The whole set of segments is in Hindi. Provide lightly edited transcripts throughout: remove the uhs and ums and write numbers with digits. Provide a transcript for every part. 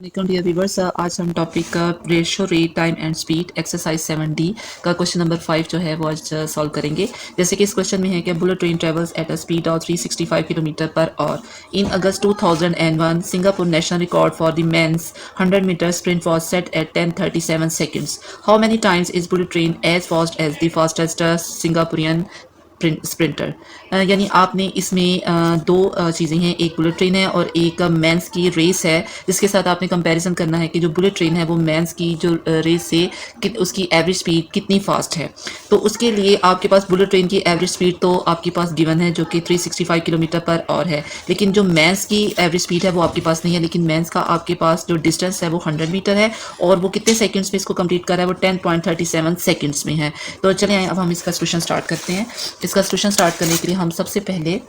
Welcome dear viewers. आज हम टॉपिक का ratio rate time and speed exercise 7D का क्वेश्चन नंबर 5 जो है वो आज सॉल्व करेंगे। जैसे कि इस क्वेश्चन में है कि bullet train travels at a speed of 365 kilometre per hour in August 2001 Singapore national record for the men's 100 metre sprint was set at 10:37 seconds. How many times is bullet train as fast as the fastest Singaporean sprinter. यानी आपने इसमें दो चीज़ें हैं, एक बुलेट ट्रेन है और एक मेंस की रेस है, जिसके साथ आपने कंपैरिजन करना है कि जो बुलेट ट्रेन है वो मेंस की जो रेस से उसकी एवरेज स्पीड कितनी फास्ट है। तो उसके लिए आपके पास बुलेट ट्रेन की एवरेज स्पीड तो आपके पास गिवन है जो कि 365 किलोमीटर पर आवर है, लेकिन जो मेंस की एवरेज स्पीड है वो आपके पास नहीं है। लेकिन मेंस का आपके पास जो डिस्टेंस है वो 100 मीटर है और वो कितने सेकंड्स में इसको कंप्लीट कर रहा है, वो 10.37 सेकंड्स में है। तो चलिए अब हम इसका सोल्यूशन स्टार्ट करते हैं। इसका सोल्यूशन स्टार्ट करने के लिए हम सबसे पहले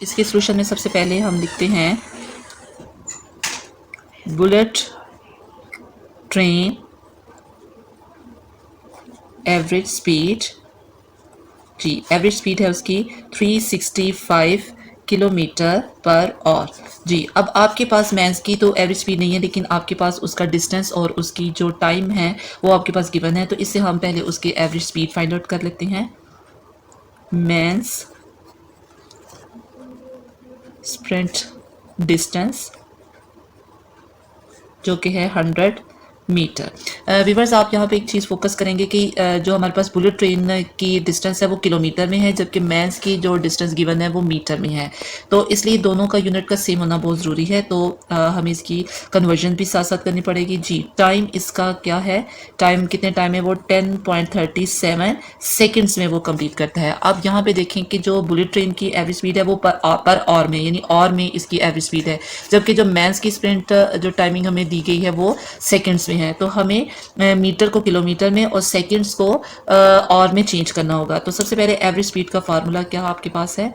इसके सोल्यूशन में सबसे पहले हम लिखते हैं बुलेट ट्रेन एवरेज स्पीड। जी, एवरेज स्पीड है उसकी 365 किलोमीटर पर आवर। जी, अब आपके पास मेंस की तो एवरेज स्पीड नहीं है, लेकिन आपके पास उसका डिस्टेंस और उसकी जो टाइम है वो आपके पास गिवन है। तो इससे हम पहले उसकी एवरेज स्पीड फाइंड आउट कर लेते हैं। मेंस स्प्रिंट डिस्टेंस जो कि है 100 मीटर। व्यूवर्स, आप यहाँ पे एक चीज़ फोकस करेंगे कि जो हमारे पास बुलेट ट्रेन की डिस्टेंस है वो किलोमीटर में है, जबकि मेंस की जो डिस्टेंस गिवन है वो मीटर में है। तो इसलिए दोनों का यूनिट का सेम होना बहुत ज़रूरी है। तो हमें इसकी कन्वर्जन भी साथ साथ करनी पड़ेगी। जी, टाइम इसका क्या है, टाइम कितने टाइम है वो 10.37 सेकेंड्स में वो कंप्लीट करता है। अब यहाँ पे देखें कि जो बुलेट ट्रेन की एवरेज स्पीड है वो पर आवर में, यानी आवर में इसकी एवरेज स्पीड है, जबकि जो मेंस की स्प्रिंट जो टाइमिंग हमें दी गई है वो सेकंड्स में है। तो हमें मीटर को किलोमीटर में और सेकंड्स को आवर में चेंज करना होगा। तो सबसे पहले एवरेज स्पीड का फार्मूला क्या आपके पास है,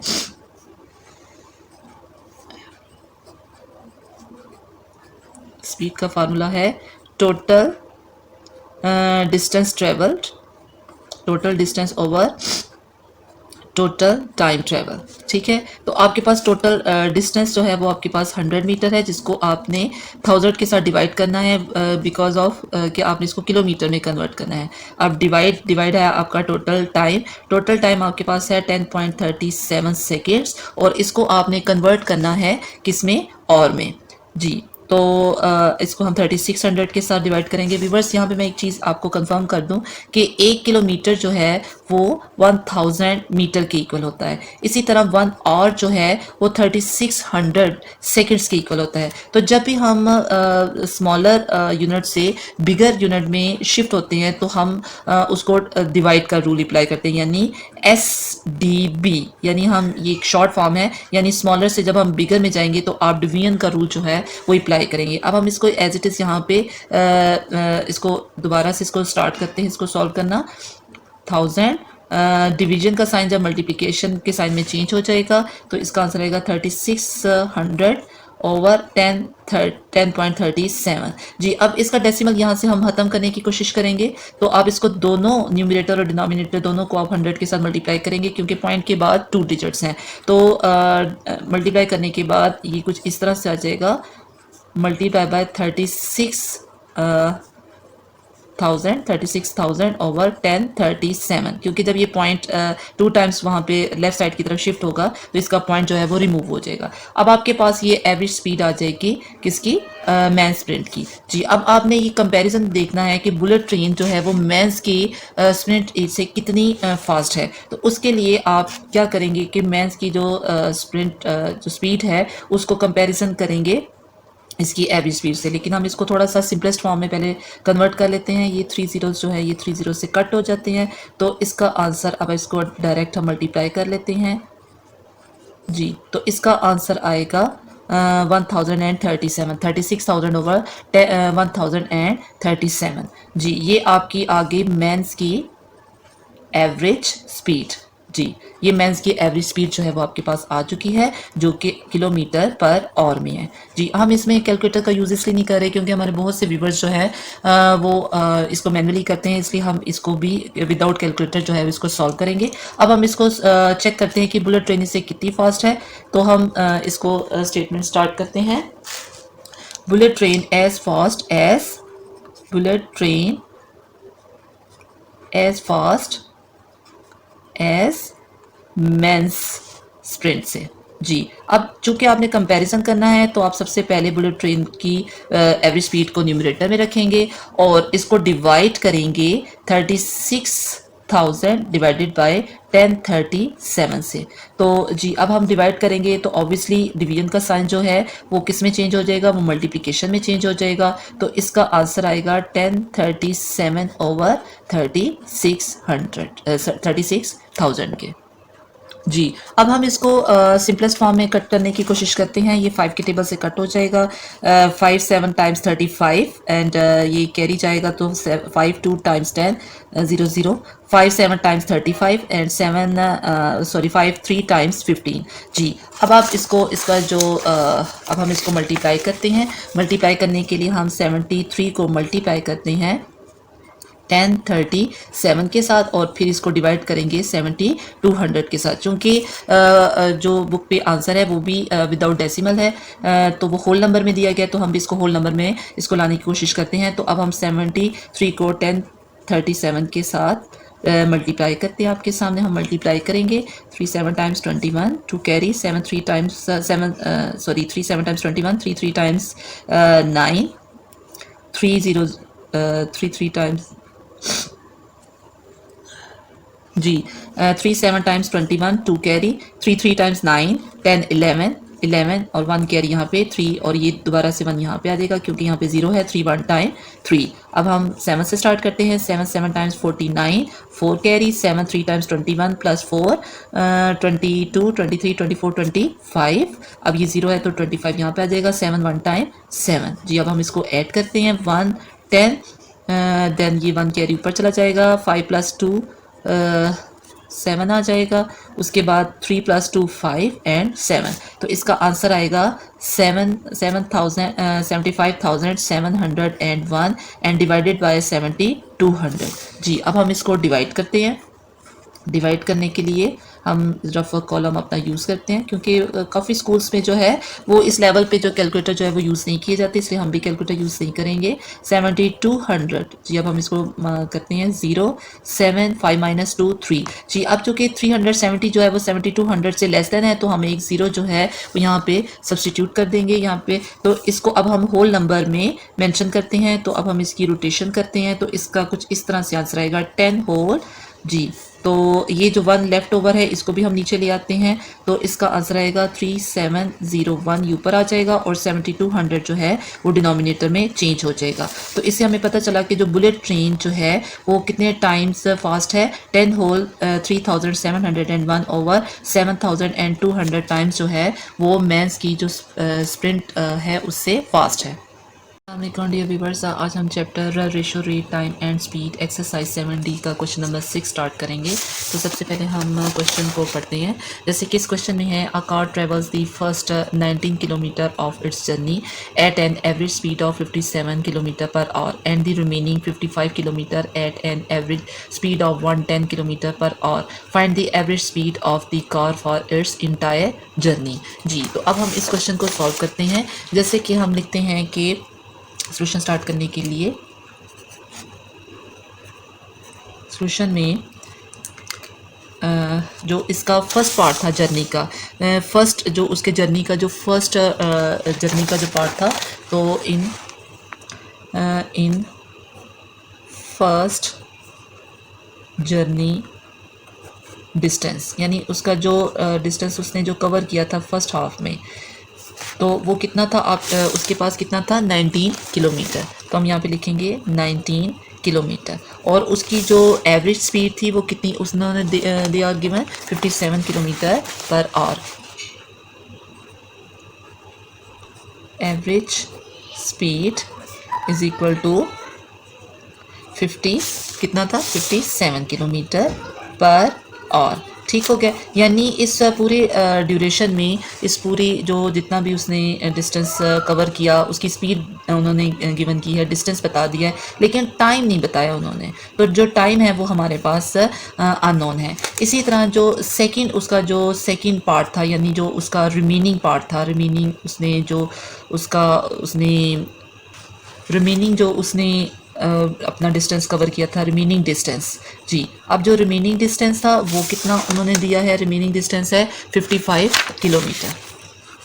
स्पीड का फार्मूला है total distance travelled, total distance over total time travel. ठीक है, तो आपके पास टोटल डिस्टेंस जो है वो आपके पास 100 मीटर है, जिसको आपने 1000 के साथ डिवाइड करना है बिकॉज ऑफ कि आपने इसको किलोमीटर में कन्वर्ट करना है। अब डिवाइड है आपका टोटल टाइम आपके पास है 10.37 सेकेंड्स और इसको आपने कन्वर्ट करना है किस में, और में। जी, तो इसको हम 3600 के साथ डिवाइड करेंगे। व्यूवर्स, यहाँ पे मैं एक चीज़ आपको कंफर्म कर दूं कि 1 किलोमीटर जो है वो 1000 मीटर के इक्वल होता है। इसी तरह 1 आवर जो है वो 3600 सेकंड्स के इक्वल होता है। तो जब भी हम स्मॉलर यूनिट से बिगर यूनिट में शिफ्ट होते हैं तो हम उसको डिवाइड का रूल अप्लाई करते हैं, यानी SDB, यानी हम ये एक शॉर्ट फॉर्म है, यानी स्मॉलर से जब हम बिगर में जाएंगे तो आप डिवीजन का रूल जो है वो अप्लाई करेंगे। अब हम इसको एज इट इज़ यहाँ पे इसको दोबारा से इसको स्टार्ट करते हैं, इसको सॉल्व करना। 1000 डिवीजन का साइन जब मल्टीप्लिकेशन के साइन में चेंज हो जाएगा तो इसका आंसर आएगा 3600 ओवर 10.37। जी, अब इसका डेसिमल यहाँ से हम खत्म करने की कोशिश करेंगे। तो आप इसको दोनों न्यूमरेटर और डिनोमिनेटर दोनों को आप 100 के साथ मल्टीप्लाई करेंगे, क्योंकि पॉइंट के बाद 2 डिजिट्स हैं। तो मल्टीप्लाई करने के बाद ये कुछ इस तरह से आ जाएगा, मल्टीप्लाई बाय 36,000 ओवर 1037, क्योंकि जब ये पॉइंट 2 टाइम्स वहाँ पे लेफ्ट साइड की तरफ शिफ्ट होगा तो इसका पॉइंट जो है वो रिमूव हो जाएगा। अब आपके पास ये एवरेज स्पीड आ जाएगी किसकी, मैन स्प्रिंट की। जी, अब आपने ये कंपैरिजन देखना है कि बुलेट ट्रेन जो है वो मैंस की स्प्रिंट से कितनी फास्ट है। तो उसके लिए आप क्या करेंगे कि मैंस की जो स्प्रिंट जो स्पीड है उसको कंपैरिजन करेंगे इसकी एवरेज स्पीड से। लेकिन हम इसको थोड़ा सा सिंपलेस्ट फॉर्म में पहले कन्वर्ट कर लेते हैं। ये 3 जीरोस जो है ये 3 जीरो से कट हो जाते हैं, तो इसका आंसर, अब इसको डायरेक्ट हम मल्टीप्लाई कर लेते हैं। जी, तो इसका आंसर आएगा 1037, 36,000 ओवर 1037। जी, ये आपकी आ गई मेंस की एवरेज स्पीड। जी, ये मेंस की एवरेज स्पीड जो है वो आपके पास आ चुकी है, जो कि किलोमीटर पर आवर में है। जी, हम इसमें कैलकुलेटर का यूज़ इसलिए नहीं कर रहे क्योंकि हमारे बहुत से व्यूवर्स जो है वो इसको मैनुअली करते हैं, इसलिए हम इसको भी विदाउट कैलकुलेटर जो है इसको सॉल्व करेंगे। अब हम इसको चेक करते हैं कि बुलेट ट्रेन इससे कितनी फास्ट है। तो हम इसको स्टेटमेंट स्टार्ट करते हैं। Bullet train as fast as bullet train as fast as men's sprint से। जी, अब चूंकि आपने कंपैरिजन करना है तो आप सबसे पहले बुलेट ट्रेन की एवरेज स्पीड को न्यूमरेटर में रखेंगे और इसको डिवाइड करेंगे 36,000 डिवाइडेड बाय 1037 से। तो जी, अब हम डिवाइड करेंगे तो ऑब्वियसली डिवीजन का साइन जो है वो किस में चेंज हो जाएगा, वो मल्टीप्लिकेशन में चेंज हो जाएगा। तो इसका आंसर आएगा 1037 ओवर 36,000 के। जी, अब हम इसको सिंपलेस्ट फॉर्म में कट करने की कोशिश करते हैं। ये 5 के टेबल से कट हो जाएगा। 5 7 टाइम्स 35 एंड ये कैरी जाएगा तो 5 2 टाइम्स 10 0 0 5 7 टाइम्स 35 एंड 5 3 टाइम्स 15। जी, अब आप इसको इसका जो अब हम इसको मल्टीप्लाई करते हैं। मल्टीप्लाई करने के लिए हम 73 को मल्टीप्लाई करते हैं 1037 के साथ और फिर इसको डिवाइड करेंगे 7200 के साथ। चूँकि जो बुक पे आंसर है वो भी विदाउट डेसिमल है, तो वो होल नंबर में दिया गया, तो हम भी इसको होल नंबर में इसको लाने की कोशिश करते हैं। तो अब हम 73 को 1037 के साथ मल्टीप्लाई करते हैं। आपके सामने हम मल्टीप्लाई करेंगे 3 7 times 21 two carry 7 3 times 3 7 times 21 3 3 times 9 3 0 3 3 times जी 3 7 टाइम्स 21 2 कैरी 3 3 टाइम्स 9 10 11 और 1 कैरी यहाँ पे 3 और ये दोबारा से 1 यहाँ पे आ जाएगा क्योंकि यहाँ पे 0 है। 3 1 टाइम 3। अब हम 7 से स्टार्ट करते हैं। 7 7 टाइम्स 49 4 कैरी 7 3 टाइम्स 21 प्लस 4 22 23 24 25। अब ये 0 है तो 25 यहाँ पे आ जाएगा। 7 1 टाइम 7। जी, अब हम इसको ऐड करते हैं 1 10 देन ये 1 कैरी ऊपर चला जाएगा। 5 + 2 7 आ जाएगा। उसके बाद 3 + 2 5 एंड 7। तो इसका आंसर आएगा 75,701 एंड डिवाइडेड बाय 7200। जी, अब हम इसको डिवाइड करते हैं। डिवाइड करने के लिए हम रफ कॉलम अपना यूज़ करते हैं क्योंकि काफ़ी स्कूल्स में जो है वो इस लेवल पे जो कैलकुलेटर जो है वो यूज़ नहीं किए जाते, इसलिए हम भी कैलकुलेटर यूज़ नहीं करेंगे। 7200। जी, अब हम इसको करते हैं 0 7 5 - 2 3। जी, अब चूँकि 370 जो है वो 7200 से लेस देन है तो हम एक 0 जो है वो यहाँ पे सब्सटीट्यूट कर देंगे यहाँ पे। तो इसको अब हम होल नंबर में मेंशन करते हैं। तो अब हम इसकी रोटेशन करते हैं तो इसका कुछ इस तरह से आंसर आएगा 10 होल। जी, तो ये जो 1 लेफ्ट ओवर है इसको भी हम नीचे ले आते हैं तो इसका आंसर आएगा 3701 ऊपर आ जाएगा और 7200 जो है वो डिनोमिनेटर में चेंज हो जाएगा। तो इससे हमें पता चला कि जो बुलेट ट्रेन जो है वो कितने टाइम्स फास्ट है। 10 होल 3701 ओवर 7200 टाइम्स जो है वो मेंस की जो स्प्रिंट है उससे फास्ट है। डियर व्यूअर्स, आज हम chapter ratio rate time and speed exercise 7D का क्वेश्चन नंबर 6 स्टार्ट करेंगे। तो सबसे पहले हम क्वेश्चन को पढ़ते हैं। जैसे कि इस क्वेश्चन में है, a car travels the first 19 kilometre of its journey at an average speed of 57 kilometre per hour and the remaining 55 kilometre at an average speed of 110 kilometre per hour. Find the average speed of the car for its entire journey. जी, तो अब हम इस क्वेश्चन को सॉल्व करते हैं। जैसे कि हम लिखते हैं कि सॉल्यूशन स्टार्ट करने के लिए सॉल्यूशन में जो इसका फर्स्ट पार्ट था जर्नी का, फर्स्ट जो उसके जर्नी का जो फर्स्ट जर्नी का जो पार्ट था, तो इन फर्स्ट जर्नी डिस्टेंस, यानी उसका जो डिस्टेंस उसने जो कवर किया था फर्स्ट हाफ में, तो वो कितना था, आप उसके पास कितना था 19 किलोमीटर। तो हम यहाँ पे लिखेंगे 19 किलोमीटर और उसकी जो एवरेज स्पीड थी वो कितनी उसने दिया given 57 kilometre per hour. Average speed is equal to 50 कितना था 57 किलोमीटर पर आवर। ठीक हो गया। यानी इस पूरे ड्यूरेशन में, इस पूरी जो जितना भी उसने डिस्टेंस कवर किया, उसकी स्पीड उन्होंने गिवन की है, डिस्टेंस बता दिया है, लेकिन टाइम नहीं बताया उन्होंने। तो जो टाइम है वो हमारे पास अननोन है। इसी तरह जो सेकंड, उसका जो सेकंड पार्ट था, यानी जो उसका रिमेनिंग पार्ट था, रिमेनिंग उसने जो उसका उसने रिमेनिंग जो उसने अपना डिस्टेंस कवर किया था, रिमेनिंग डिस्टेंस। जी, अब जो रिमेनिंग डिस्टेंस था वो कितना उन्होंने दिया है? रिमेनिंग डिस्टेंस है 55 किलोमीटर,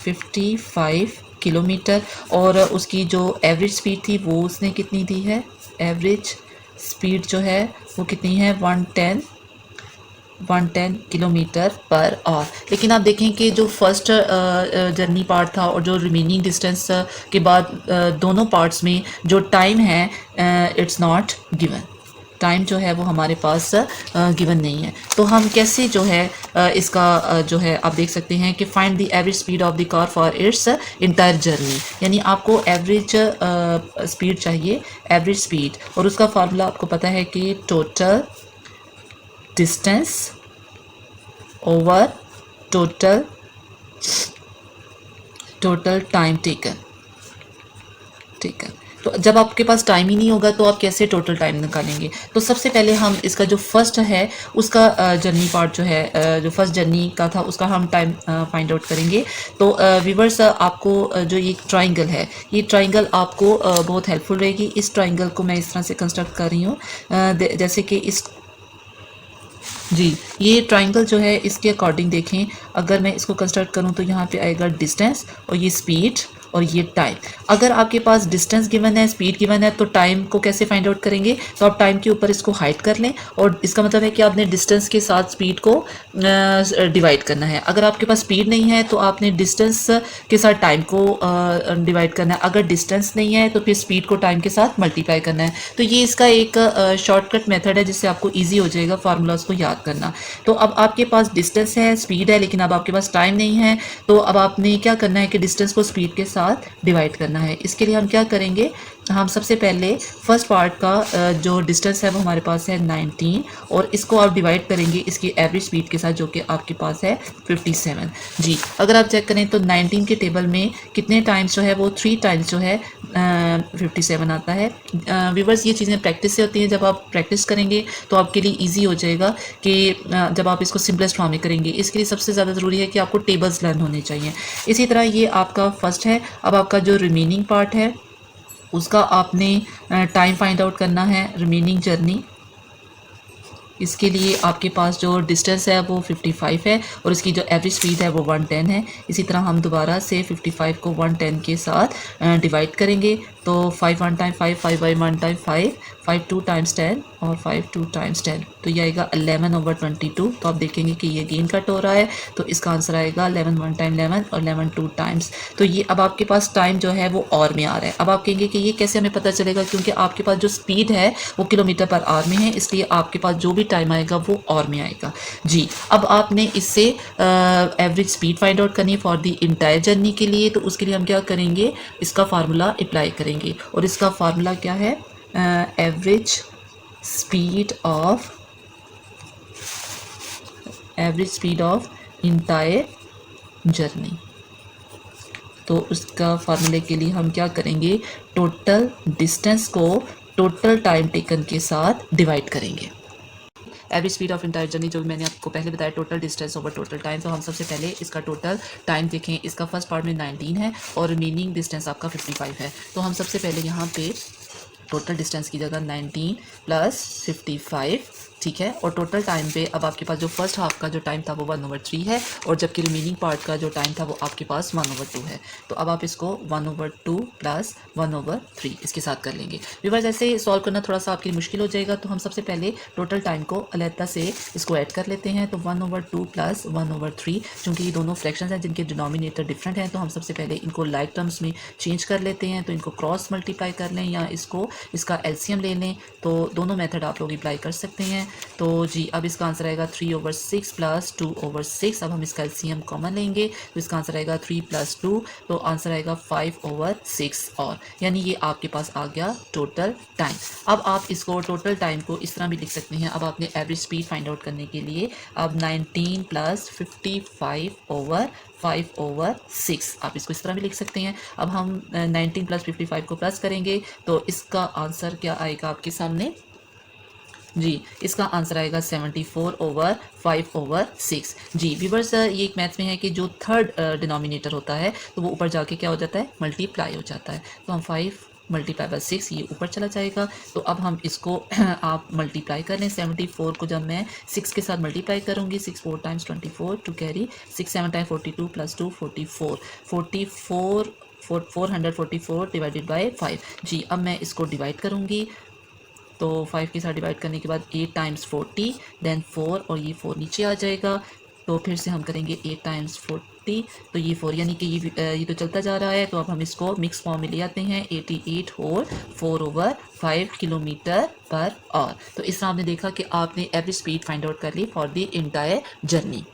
55 किलोमीटर। और उसकी जो एवरेज स्पीड थी वो उसने कितनी दी है? एवरेज स्पीड जो है वो कितनी है? 110 किलोमीटर पर आवर। लेकिन आप देखें कि जो फर्स्ट जर्नी पार्ट था और जो रिमेनिंग डिस्टेंस के बाद दोनों पार्ट्स में जो टाइम है, इट्स नॉट गिवन। टाइम जो है वो हमारे पास गिवन नहीं है। तो हम कैसे जो है इसका जो है आप देख सकते हैं कि find the average speed of the car for its entire journey. यानी आपको एवरेज स्पीड चाहिए, एवरेज स्पीड, और उसका फार्मूला आपको पता है कि total distance over total time taken. ठीक है, तो जब आपके पास टाइम ही नहीं होगा तो आप कैसे टोटल टाइम निकालेंगे? तो सबसे पहले हम इसका जो फर्स्ट है उसका जर्नी पार्ट जो है, जो फर्स्ट जर्नी का था, उसका हम टाइम फाइंड आउट करेंगे। तो व्यूवर्स, आपको जो ये ट्राइंगल है, ये ट्राइंगल आपको बहुत हेल्पफुल रहेगी। इस ट्राइंगल को मैं इस तरह से कंस्ट्रक्ट कर रही हूँ, जैसे कि इस, जी, ये ट्राइंगल जो है इसके अकॉर्डिंग देखें, अगर मैं इसको कंस्ट्रक्ट करूं तो यहाँ पे आएगा डिस्टेंस, और ये स्पीड, और ये टाइम। अगर आपके पास डिस्टेंस गिवन है, स्पीड गिवन है, तो टाइम को कैसे फाइंड आउट करेंगे? तो आप टाइम के ऊपर इसको हाइड कर लें, और इसका मतलब है कि आपने डिस्टेंस के साथ स्पीड को डिवाइड करना है। अगर आपके पास स्पीड नहीं है तो आपने डिस्टेंस के साथ टाइम को डिवाइड करना है। अगर डिस्टेंस नहीं है तो फिर स्पीड को टाइम के साथ मल्टीप्लाई करना है। तो ये इसका एक शॉर्टकट मेथड है जिससे आपको ईजी हो जाएगा फार्मूलाज को याद करना। तो अब आपके पास डिस्टेंस है, स्पीड है, लेकिन अब आपके पास टाइम नहीं है। तो अब आपने क्या करना है कि डिस्टेंस को स्पीड के साथ डिवाइड करना है। इसके लिए हम क्या करेंगे? हम सबसे पहले फर्स्ट पार्ट का जो डिस्टेंस है वो हमारे पास है 19, और इसको आप डिवाइड करेंगे इसकी एवरेज स्पीड के साथ जो कि आपके पास है 57। जी, अगर आप चेक करें तो 19 के टेबल में कितने टाइम्स जो है वो 3 टाइम्स जो है 57 आता है। व्यूवर्स, ये चीज़ें प्रैक्टिस से होती हैं। जब आप प्रैक्टिस करेंगे तो आपके लिए ईजी हो जाएगा कि जब आप इसको सिंपलेस्ट फॉर्म में करेंगे। इसके लिए सबसे ज़्यादा ज़रूरी है कि आपको टेबल्स लर्न होने चाहिए। इसी तरह ये आपका फर्स्ट है। अब आपका जो रिमेनिंग पार्ट है उसका आपने टाइम फाइंड आउट करना है, रिमेनिंग जर्नी। इसके लिए आपके पास जो डिस्टेंस है वो 55 है, और इसकी जो एवरेज स्पीड है वो 110 है। इसी तरह हम दोबारा से 55 को 110 के साथ डिवाइड करेंगे। तो 5 1 टाइम 5, 5 बाई 1 टाइम 5, 5 2 टाइम्स 10, और 5 2 टाइम्स 10, तो ये आएगा 11/22। तो आप देखेंगे कि ये गेन कट हो रहा है, तो इसका आंसर आएगा 11 1 टाइम 11 और 11 2 टाइम्स। तो ये अब आपके पास टाइम जो है वो और में आ रहा है। अब आप कहेंगे कि ये कैसे हमें पता चलेगा? क्योंकि आपके पास जो स्पीड है वो किलोमीटर पर आवर में है, इसलिए आपके पास जो भी टाइम आएगा वो और में आएगा। जी, अब आपने इससे एवरेज स्पीड फाइंड आउट करनी है फॉर द इंटायर जर्नी के लिए। तो उसके लिए हम क्या करेंगे? इसका फार्मूला अप्लाई करेंगे, और इसका फार्मूला क्या है? Average speed of entire journey. तो उसका फार्मूले के लिए हम क्या करेंगे? टोटल डिस्टेंस को टोटल टाइम टेकन के साथ डिवाइड करेंगे। Average speed of entire journey, जो मैंने आपको पहले बताया, total distance over total time. तो हम सबसे पहले इसका टोटल टाइम देखें। इसका फर्स्ट पार्ट में 19 है और रिमेनिंग डिस्टेंस आपका 55 है। तो हम सबसे पहले यहाँ पे टोटल डिस्टेंस की जगह 19 + 55, ठीक है। और टोटल टाइम पे अब आपके पास जो फर्स्ट हाफ का जो टाइम था वो 1/3 है, और जबकि रिमेनिंग पार्ट का जो टाइम था वो आपके पास 1/2 है। तो अब आप इसको 1/2 + 1/3 इसके साथ कर लेंगे। व्यूअर्स, ऐसे सॉल्व करना थोड़ा सा आपके लिए मुश्किल हो जाएगा, तो हम सबसे पहले टोटल टाइम को अलहदा से इसको ऐड कर लेते हैं। तो 1/2 + 1/3, चूँकि ये दोनों फ्रैक्शंस हैं जिनके डिनोमिनेटर डिफरेंट हैं, तो हम सबसे पहले इनको लाइक टर्म्स में चेंज कर लेते हैं। तो इनको क्रॉस मल्टीप्लाई कर लें या इसका एलसीएम ले लें, तो दोनों मेथड आप लोग अप्लाई कर सकते हैं। तो जी अब इसका आंसर आएगा 3/6 प्लस 2/6। अब हम इसका एलसीएम कॉमन लेंगे तो इसका आंसर आएगा 3 + 2, तो आंसर आएगा 5/6 और यानी ये आपके पास आ गया टोटल टाइम। अब आप इसको टोटल टाइम को इस तरह भी लिख सकते हैं। अब आपने एवरेज स्पीड फाइंड आउट करने के लिए अब 19 + 55/5/6 आप इसको इस तरह भी लिख सकते हैं। अब हम 19 + 55 को प्लस करेंगे तो इसका आंसर क्या आएगा आपके सामने जी, इसका आंसर आएगा 74/5/6। जी व्यूअर्स, ये एक मैथ्स में है कि जो थर्ड डिनोमिनेटर होता है तो वो ऊपर जाके क्या हो जाता है, मल्टीप्लाई हो जाता है। तो हम 5 × 6 ये ऊपर चला जाएगा। तो अब हम इसको आप मल्टीप्लाई कर लें। 74 को जब मैं 6 के साथ मल्टीप्लाई करूँगी, 6 4 × 24 टू कैरी 6 7 × 42 + 2 44 444 डिवाइडेड बाय 5। जी अब मैं इसको डिवाइड करूँगी तो 5 के साथ डिवाइड करने के बाद 8 × 40 देन 4 और ये 4 नीचे आ जाएगा। तो फिर से हम करेंगे 8 × 40 तो ये 4 यानी कि ये तो चलता जा रहा है। तो अब हम इसको मिक्स फॉर्म में ले आते हैं 88 होल 4/5 km/h। तो इस तरह आपने देखा कि आपने एवरेज स्पीड फाइंड आउट कर ली फॉर द इंटायर जर्नी।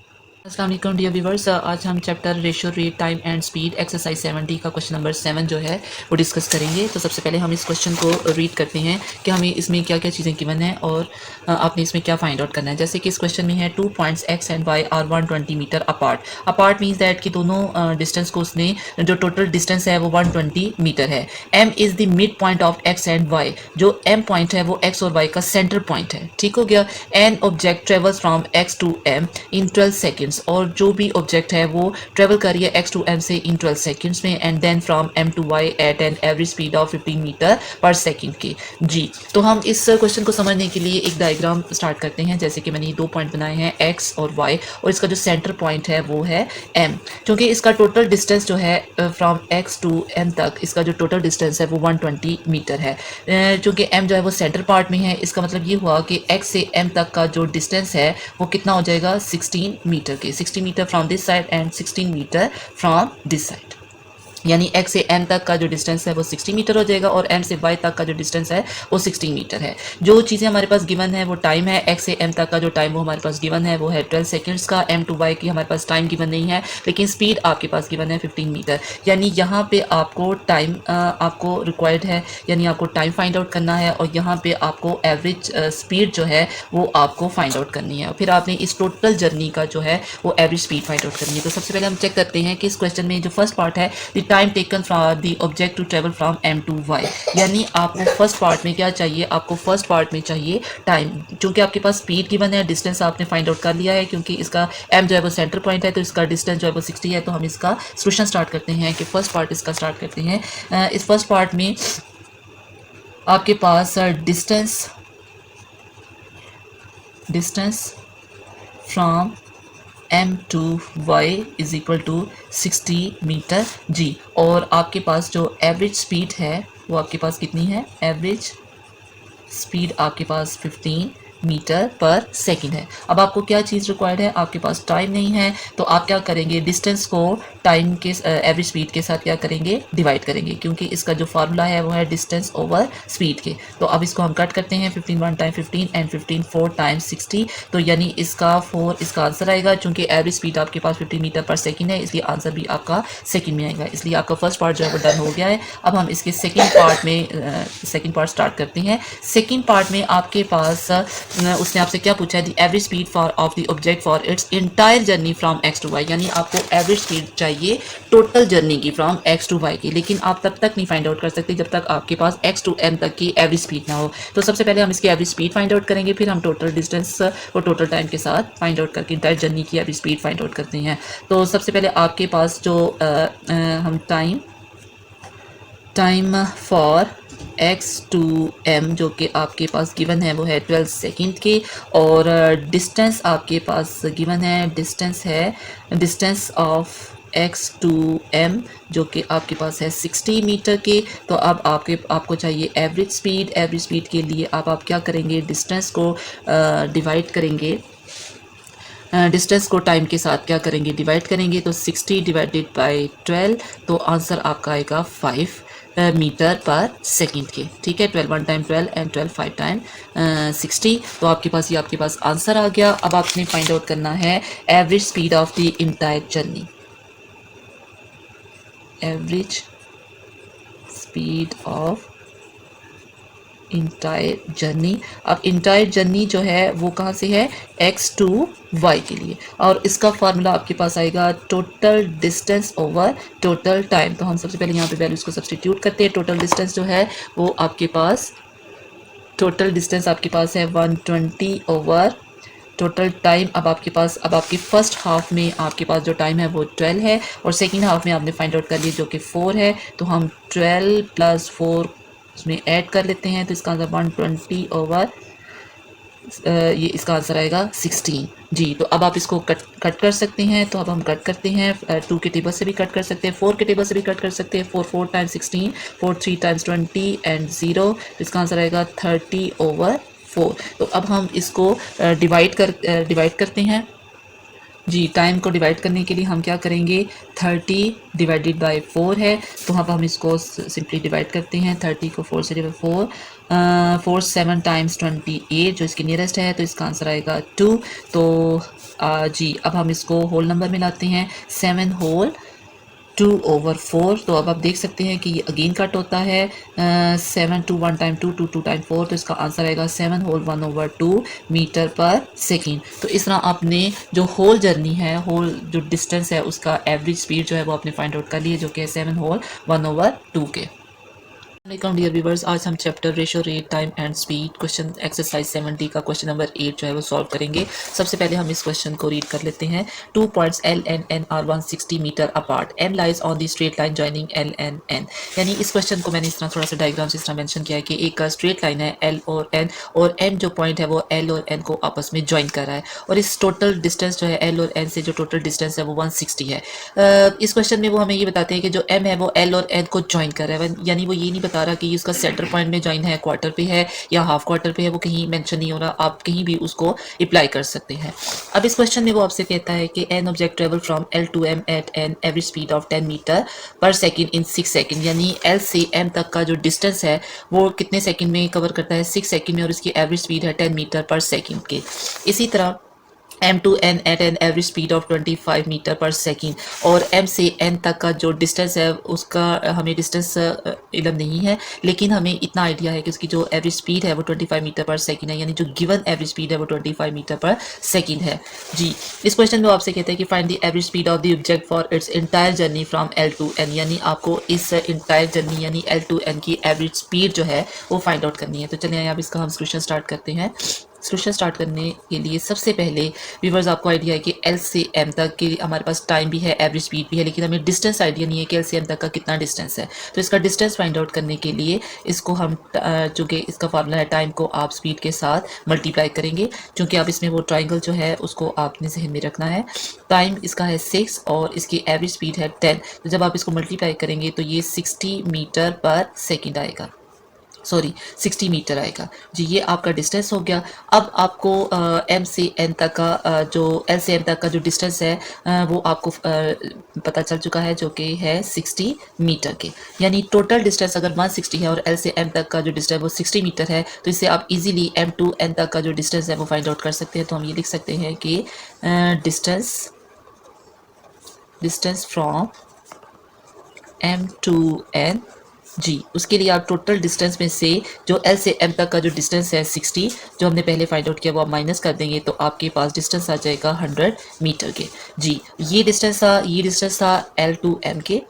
अस्सलाम वालेकुम डियर व्यूअर्स, आज हम chapter ratio rate time and speed exercise 70 का क्वेश्चन नंबर 7 जो है वो डिस्कस करेंगे। तो सबसे पहले हम इस क्वेश्चन को रीड करते हैं कि हमें इसमें क्या क्या चीज़ें गिवन है और आपने इसमें क्या फाइंड आउट करना है। जैसे कि इस क्वेश्चन में है 2 points x and y are 120 metre apart. Apart means that कि दोनों डिस्टेंस को उसने जो टोटल डिस्टेंस है वो 120 मीटर है। m is the mid point of x and y। जो m पॉइंट है वो x और y का सेंटर पॉइंट है, ठीक हो गया। An object travels from x to m in 12 seconds. और जो भी ऑब्जेक्ट है वो ट्रेवल कर रही है x टू m से इन 12 सेकेंड्स में and then from m to y at an average speed of 15 metre per second की। जी तो हम इस क्वेश्चन को समझने के लिए एक डायग्राम स्टार्ट करते हैं। जैसे कि मैंने ये 2 पॉइंट बनाए हैं x और y और इसका जो सेंटर पॉइंट है वो है m। क्योंकि इसका टोटल डिस्टेंस जो है फ्रॉम x टू m तक इसका जो टोटल डिस्टेंस है वो 120 मीटर है। चूँकि m जो है वो सेंटर पार्ट में है, इसका मतलब ये हुआ कि x से m तक का जो डिस्टेंस है वो कितना हो जाएगा 16 मीटर के। 60 metre from this side and 16 metre from this side. यानी x से m तक का जो डिस्टेंस है वो 60 मीटर हो जाएगा और m से y तक का जो डिस्टेंस है वो 16 मीटर है। जो चीज़ें हमारे पास गिवन है वो टाइम है। x से m तक का जो टाइम वो हमारे पास गिवन है वो है 12 सेकंड्स का। m टू y की हमारे पास टाइम गिवन नहीं है, लेकिन स्पीड आपके पास गिवन है 15 मीटर। यानी यहाँ पे आपको टाइम आपको रिक्वायर्ड है, यानी आपको टाइम फाइंड आउट करना है और यहाँ पे आपको एवरेज स्पीड जो है वो आपको फाइंड आउट करनी है। फिर आपने इस टोटल जर्नी का जो है वो एवरेज स्पीड फाइंड आउट करनी है। तो सबसे पहले हम चेक करते हैं कि इस क्वेश्चन में जो फर्स्ट पार्ट है time taken from the object to travel from m to y। यानी आपको फर्स्ट पार्ट में क्या चाहिए, आपको फर्स्ट पार्ट में चाहिए टाइम। क्योंकि आपके पास स्पीड गिवन है, डिस्टेंस आपने फाइंड आउट कर लिया है। क्योंकि इसका m जो है वो सेंटर पॉइंट है तो इसका डिस्टेंस जो है वो 60 है। तो हम इसका सोल्यूशन स्टार्ट करते हैं कि फर्स्ट पार्ट इसका स्टार्ट करते हैं। इस फर्स्ट पार्ट में आपके पास distance from m to y is equal to 60 metre. जी और आपके पास जो एवरेज स्पीड है वो आपके पास कितनी है, एवरेज स्पीड आपके पास 15 मीटर पर सेकंड है। अब आपको क्या चीज़ रिक्वायर्ड है, आपके पास टाइम नहीं है तो आप क्या करेंगे, डिस्टेंस को टाइम के एवरेज स्पीड के साथ क्या करेंगे, डिवाइड करेंगे। क्योंकि इसका जो फार्मूला है वो है डिस्टेंस ओवर स्पीड के। तो अब इसको हम कट करते हैं 15 1 टाइम 15 एंड 15 4 टाइम्स 60। तो यानी इसका 4 इसका आंसर आएगा। चूँकि एवरेज स्पीड आपके पास 15 मीटर पर सेकेंड है इसलिए आंसर भी आपका सेकेंड में आएगा। इसलिए आपका फर्स्ट पार्ट जो है वो डन हो गया है। अब हम इसके सेकेंड पार्ट स्टार्ट करते हैं। सेकेंड पार्ट में आपके पास उसने आपसे क्या पूछा है, the average speed for of the object for its entire journey from x to y। यानी आपको एवरेज स्पीड चाहिए टोटल जर्नी की फ्रॉम x टू y की। लेकिन आप तब तक नहीं फाइंड आउट कर सकते जब तक आपके पास x टू m तक की एवरेज स्पीड ना हो। तो सबसे पहले हम इसकी एवरेज स्पीड फाइंड आउट करेंगे, फिर हम टोटल डिस्टेंस और टोटल टाइम के साथ फाइंड आउट करके इंटायर जर्नी की एवरेज स्पीड फाइंड आउट करते हैं। तो सबसे पहले आपके पास जो हम time for x to m जो कि आपके पास गिवन है वो है 12 सेकेंड के। और डिस्टेंस आपके पास गिवन है, distance of x to m जो कि आपके पास है 60 मीटर के। तो अब आपको चाहिए एवरेज स्पीड के लिए आप क्या करेंगे, डिस्टेंस को डिवाइड करेंगे, डिस्टेंस को टाइम के साथ क्या करेंगे, डिवाइड करेंगे। तो 60 डिवाइडेड बाय 12 तो आंसर आपका आएगा 5। मीटर पर सेकंड के। ठीक है, 12 1 टाइम 12 एंड 12 5 टाइम 60। तो आपके पास ये आपके पास आंसर आ गया। अब आपने फाइंड आउट करना है average speed of the entire journey. Average speed of entire journey. अब इंटायर जर्नी जो है वो कहाँ से है, x टू y के लिए, और इसका फार्मूला आपके पास आएगा total distance over total time. तो हम सबसे पहले यहाँ पे वैल्यूज को सब्सटीट्यूट करते हैं। टोटल डिस्टेंस जो है वो आपके पास, टोटल डिस्टेंस आपके पास है 120 ओवर टोटल टाइम। अब आपके पास, अब आपकी फर्स्ट हाफ में आपके पास जो टाइम है वो 12 है, और सेकेंड हाफ में आपने फाइंड आउट कर लिया जो कि 4 है। तो हम 12 + 4 उसमें ऐड कर लेते हैं, तो इसका आंसर 120 ओवर ये इसका आंसर आएगा 16। जी, तो अब आप इसको कट कर सकते हैं। तो अब हम कट करते हैं, 2 के टेबल से भी कट कर सकते हैं, 4 के टेबल से भी कट कर सकते हैं। 4 4 टाइम्स 16, 4 3 टाइम्स 20 एंड 0। तो इसका आंसर आएगा 30 ओवर 4। तो अब हम इसको डिवाइड करते हैं। जी, टाइम को डिवाइड करने के लिए हम क्या करेंगे, 30 डिवाइडेड बाय 4 है, तो अब हम इसको सिंपली डिवाइड करते हैं। 30 को 4 से डिवाइड 4 4 7 टाइम्स 28 जो इसकी नियरेस्ट है, तो इसका आंसर आएगा 2। तो जी, अब हम इसको होल नंबर में लाते हैं, 7 होल 2 ओवर 4। तो अब आप देख सकते हैं कि ये अगेन कट होता है, 7 2 1 टाइम 2 2 2 टाइम 4। तो इसका आंसर आएगा 7 whole 1 over 2 metre per second. तो इस तरह आपने जो होल जर्नी है, होल जो डिस्टेंस है, उसका एवरेज स्पीड जो है वो आपने फाइंड आउट कर ली है, जो कि है 7 होल 1 ओवर 2 के। वालेकुम डियर व्यूवर्स, आज हम chapter ratio rate time and speed question exercise 70 का क्वेश्चन नंबर 8 जो है वो सॉल्व करेंगे। सबसे पहले हम इस क्वेश्चन को रीड कर लेते हैं। 2 points L and N are 160 metre apart. M lies on the straight line joining L and N। यानी इस क्वेश्चन को मैंने इस तरह थोड़ा सा डायग्राम से इस तरह मेंशन किया है कि एक स्ट्रेट लाइन है L और N, और N जो पॉइंट है वो L और N को आपस में ज्वाइन कर रहा है, और इस टोटल डिस्टेंस जो है L और N से जो टोटल डिस्टेंस है वो 160 है। इस क्वेश्चन में वो हमें ये बताते हैं कि जो M है वो L और N को ज्वाइन कर रहा है, यानी वो ये नहीं बता रहा कि उसका सेंटर पॉइंट में ज्वाइन है, क्वार्टर पे है या हाफ क्वार्टर पे है, वो कहीं मेंशन नहीं हो रहा, आप कहीं भी उसको अप्लाई कर सकते हैं। अब इस क्वेश्चन में वो आपसे कहता है कि an object travel from L to M at an average speed of 10 metre per second in 6 second. यानी L से M तक का जो डिस्टेंस है वो कितने सेकेंड में कवर करता है, 6 सेकेंड में, और इसकी एवरेज स्पीड है 10 मीटर पर सेकेंड के। इसी तरह M to N at an average speed of 25 metre per second, और M से N तक का जो डिस्टेंस है उसका हमें डिस्टेंस इलम नहीं है, लेकिन हमें इतना आइडिया है कि उसकी जो एवरेज स्पीड है वो 25 मीटर पर सेकेंड है, यानी जो गिवन एवरेज स्पीड है वो 25 मीटर पर सेकेंड है। जी, इस क्वेश्चन में आपसे कहते हैं कि find the average speed of the object for its entire journey from L to N। यानी आपको इस इंटायर जर्नी यानी L to N की एवरेज स्पीड जो है वो फाइंड आउट करनी है। तो चलिए अब इसका हम सोल्यूशन स्टार्ट करते हैं। सोल्यूशन स्टार्ट करने के लिए सबसे पहले व्यूवर्स आपको आइडिया है कि L से M तक की हमारे पास टाइम भी है, एवरेज स्पीड भी है, लेकिन हमें डिस्टेंस आइडिया नहीं है कि L से M तक का कितना डिस्टेंस है। तो इसका डिस्टेंस फाइंड आउट करने के लिए इसको हम, चूँकि इसका फार्मूला है टाइम को आप स्पीड के साथ मल्टीप्लाई करेंगे, क्योंकि आप इसमें वो ट्राइंगल जो है उसको आपने जहन में रखना है। टाइम इसका है 6 और इसकी एवरेज स्पीड है 10। तो जब आप इसको मल्टीप्लाई करेंगे तो ये 60 मीटर पर सेकेंड आएगा, सॉरी 60 मीटर आएगा। जी, ये आपका डिस्टेंस हो गया। अब आपको M से N तक का जो L से M तक का जो डिस्टेंस है वो आपको पता चल चुका है, जो कि है 60 मीटर के। यानी टोटल डिस्टेंस अगर 160 है और L से M तक का जो डिस्टेंस वो 60 मीटर है, तो इससे आप इजीली M to N तक का जो डिस्टेंस है वो फाइंड आउट कर सकते हैं। तो हम ये लिख सकते हैं कि distance from M to N। जी, उसके लिए आप टोटल डिस्टेंस में से जो L से M तक का जो डिस्टेंस है 60, जो हमने पहले फाइंड आउट किया, वो आप माइनस कर देंगे तो आपके पास डिस्टेंस आ जाएगा 100 मीटर के। जी, ये डिस्टेंस था L to M के,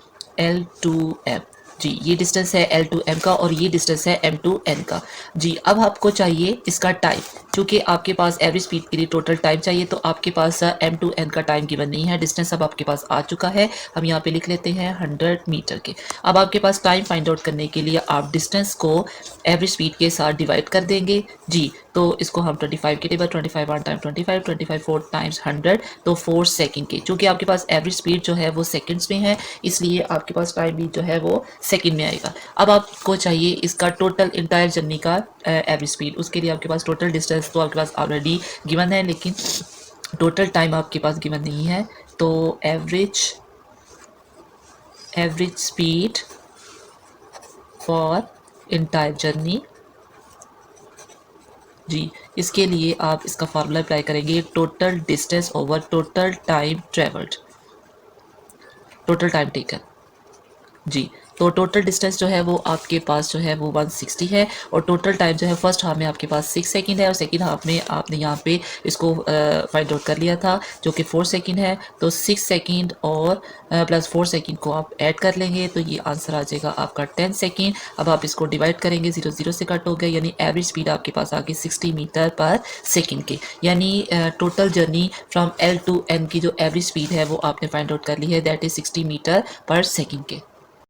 L to M। जी, ये डिस्टेंस है L to M का और ये डिस्टेंस है M to N का। जी, अब आपको चाहिए इसका टाइम, क्योंकि आपके पास एवरेज स्पीड के लिए टोटल टाइम चाहिए, तो आपके पास M to N का टाइम गिवन नहीं है। डिस्टेंस अब आपके पास आ चुका है, हम यहाँ पे लिख लेते हैं 100 मीटर के। अब आपके पास टाइम फाइंड आउट करने के लिए आप डिस्टेंस को एवरेज स्पीड के साथ डिवाइड कर देंगे। जी, तो इसको हम 25 के टेबल, 25 1 टाइम 25, 25 4 टाइम्स 100, तो 4 सेकेंड के। चूँकि आपके पास एवरेज स्पीड जो है वो सेकेंड्स में है, इसलिए आपके पास टाइम भी जो है वो सेकेंड में आएगा। अब आपको चाहिए इसका टोटल इंटायर जर्नी का एवरेज स्पीड। उसके लिए आपके पास टोटल डिस्टेंस तो आपके पास ऑलरेडी गिवन है, लेकिन टोटल टाइम आपके पास गिवन नहीं है। तो average speed for entire journey. जी, इसके लिए आप इसका फार्मूला अप्लाई करेंगे, total distance over total time travelled, total time taken. जी, तो टोटल डिस्टेंस जो है वो आपके पास जो है वो 160 है, और टोटल टाइम जो है फर्स्ट हाफ में आपके पास 6 सेकंड है, और सेकंड हाफ में आपने यहाँ पे इसको फाइंड आउट कर लिया था जो कि 4 सेकंड है। तो 6 सेकंड और प्लस 4 सेकंड को आप ऐड कर लेंगे तो ये आंसर आ जाएगा आपका 10 सेकंड। अब आप इसको डिवाइड करेंगे, 0 0 से कट हो गए, यानी एवरेज स्पीड आपके पास आ गई 60 मीटर पर सेकंड के, यानी total journey from L to N की जो एवरेज स्पीड है वो आपने फाइंड आउट कर ली है, दैट इज 60 मीटर पर सेकंड के।